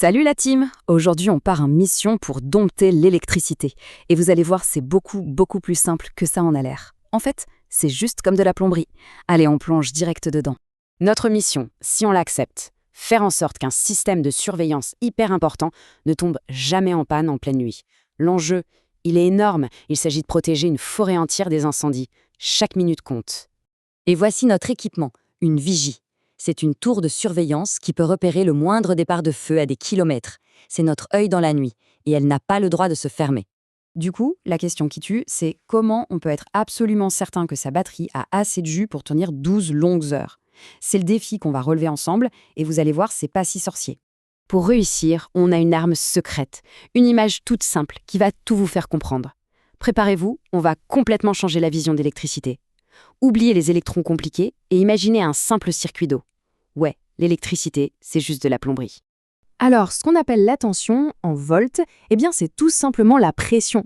Salut la team! Aujourd'hui, on part en mission pour dompter l'électricité. Et vous allez voir, c'est beaucoup plus simple que ça en a l'air. En fait, c'est juste comme de la plomberie. Allez, on plonge direct dedans. Notre mission, si on l'accepte, faire en sorte qu'un système de surveillance hyper important ne tombe jamais en panne en pleine nuit. L'enjeu, il est énorme. Il s'agit de protéger une forêt entière des incendies. Chaque minute compte. Et voici notre équipement, une vigie. C'est une tour de surveillance qui peut repérer le moindre départ de feu à des kilomètres. C'est notre œil dans la nuit, et elle n'a pas le droit de se fermer. Du coup, la question qui tue, c'est comment on peut être absolument certain que sa batterie a assez de jus pour tenir 12 longues heures. C'est le défi qu'on va relever ensemble, et vous allez voir, c'est pas si sorcier. Pour réussir, on a une arme secrète, une image toute simple qui va tout vous faire comprendre. Préparez-vous, on va complètement changer la vision d'électricité. Oubliez les électrons compliqués et imaginez un simple circuit d'eau. Ouais, l'électricité, c'est juste de la plomberie. Alors, ce qu'on appelle la tension, en volts, c'est tout simplement la pression.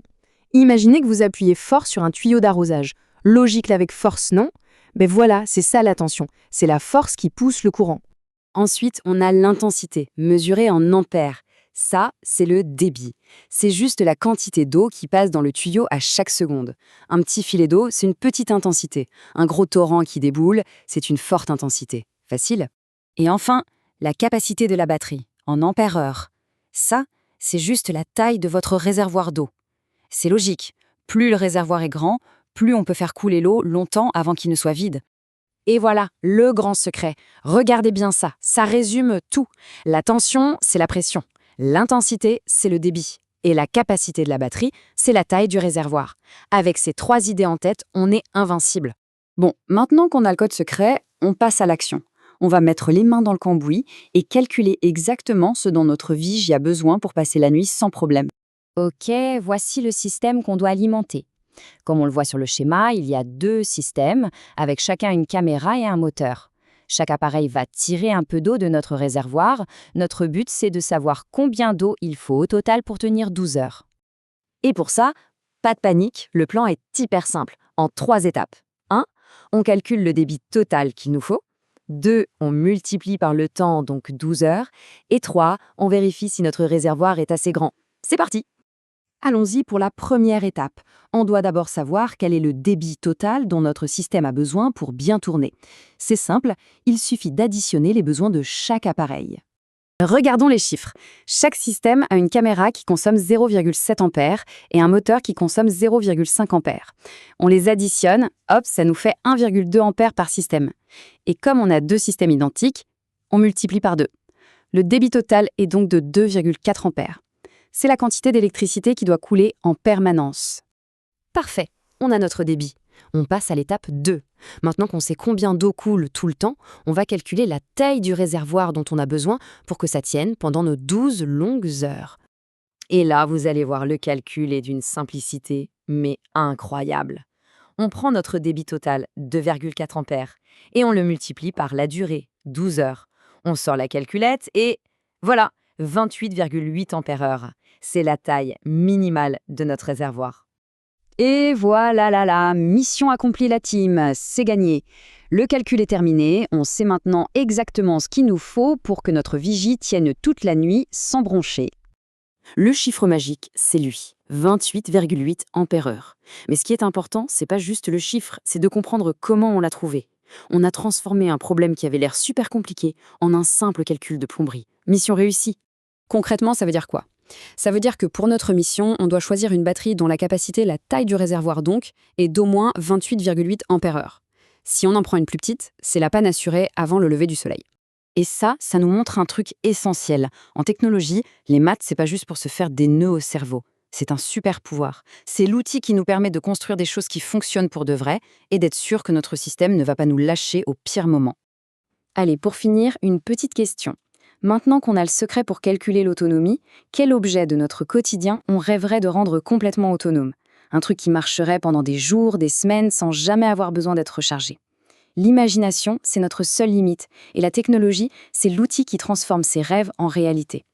Imaginez que vous appuyez fort sur un tuyau d'arrosage. Logique avec force, non? Voilà, c'est ça la tension. C'est la force qui pousse le courant. Ensuite, on a l'intensité, mesurée en ampères. Ça, c'est le débit. C'est juste la quantité d'eau qui passe dans le tuyau à chaque seconde. Un petit filet d'eau, c'est une petite intensité. Un gros torrent qui déboule, c'est une forte intensité. Facile? Et enfin, la capacité de la batterie, en ampères-heure. Ça, c'est juste la taille de votre réservoir d'eau. C'est logique. Plus le réservoir est grand, plus on peut faire couler l'eau longtemps avant qu'il ne soit vide. Et voilà, le grand secret. Regardez bien ça, ça résume tout. La tension, c'est la pression. L'intensité, c'est le débit. Et la capacité de la batterie, c'est la taille du réservoir. Avec ces 3 idées en tête, on est invincible. Bon, maintenant qu'on a le code secret, on passe à l'action. On va mettre les mains dans le cambouis et calculer exactement ce dont notre vigie a besoin pour passer la nuit sans problème. Ok, voici le système qu'on doit alimenter. Comme on le voit sur le schéma, il y a 2 systèmes, avec chacun une caméra et un moteur. Chaque appareil va tirer un peu d'eau de notre réservoir. Notre but, c'est de savoir combien d'eau il faut au total pour tenir 12 heures. Et pour ça, pas de panique, le plan est hyper simple, en 3 étapes. 1. On calcule le débit total qu'il nous faut. 2. On multiplie par le temps, donc 12 heures. Et 3. On vérifie si notre réservoir est assez grand. C'est parti! Allons-y pour la première étape. On doit d'abord savoir quel est le débit total dont notre système a besoin pour bien tourner. C'est simple, il suffit d'additionner les besoins de chaque appareil. Regardons les chiffres. Chaque système a une caméra qui consomme 0,7 ampères et un moteur qui consomme 0,5 ampères. On les additionne, hop, ça nous fait 1,2 ampères par système. Et comme on a 2 systèmes identiques, on multiplie par 2. Le débit total est donc de 2,4 ampères. C'est la quantité d'électricité qui doit couler en permanence. Parfait, on a notre débit. On passe à l'étape 2. Maintenant qu'on sait combien d'eau coule tout le temps, on va calculer la taille du réservoir dont on a besoin pour que ça tienne pendant nos 12 longues heures. Et là, vous allez voir, le calcul est d'une simplicité, mais incroyable. On prend notre débit total, 2,4 ampères, et on le multiplie par la durée, 12 heures. On sort la calculette et voilà, 28,8 ampères-heure. C'est la taille minimale de notre réservoir. Et voilà, mission accomplie la team, c'est gagné. Le calcul est terminé, on sait maintenant exactement ce qu'il nous faut pour que notre vigie tienne toute la nuit sans broncher. Le chiffre magique, c'est lui, 28,8 ampères-heure. Mais ce qui est important, c'est pas juste le chiffre, c'est de comprendre comment on l'a trouvé. On a transformé un problème qui avait l'air super compliqué en un simple calcul de plomberie. Mission réussie. Concrètement, ça veut dire quoi? Ça veut dire que pour notre mission, on doit choisir une batterie dont la capacité, la taille du réservoir donc, est d'au moins 28,8 ampères-heure. Si on en prend une plus petite, c'est la panne assurée avant le lever du soleil. Et ça nous montre un truc essentiel. En technologie, les maths, c'est pas juste pour se faire des nœuds au cerveau. C'est un super pouvoir. C'est l'outil qui nous permet de construire des choses qui fonctionnent pour de vrai et d'être sûr que notre système ne va pas nous lâcher au pire moment. Allez, pour finir, une petite question. Maintenant qu'on a le secret pour calculer l'autonomie, quel objet de notre quotidien on rêverait de rendre complètement autonome? Un truc qui marcherait pendant des jours, des semaines, sans jamais avoir besoin d'être rechargé. L'imagination, c'est notre seule limite, et la technologie, c'est l'outil qui transforme ces rêves en réalité.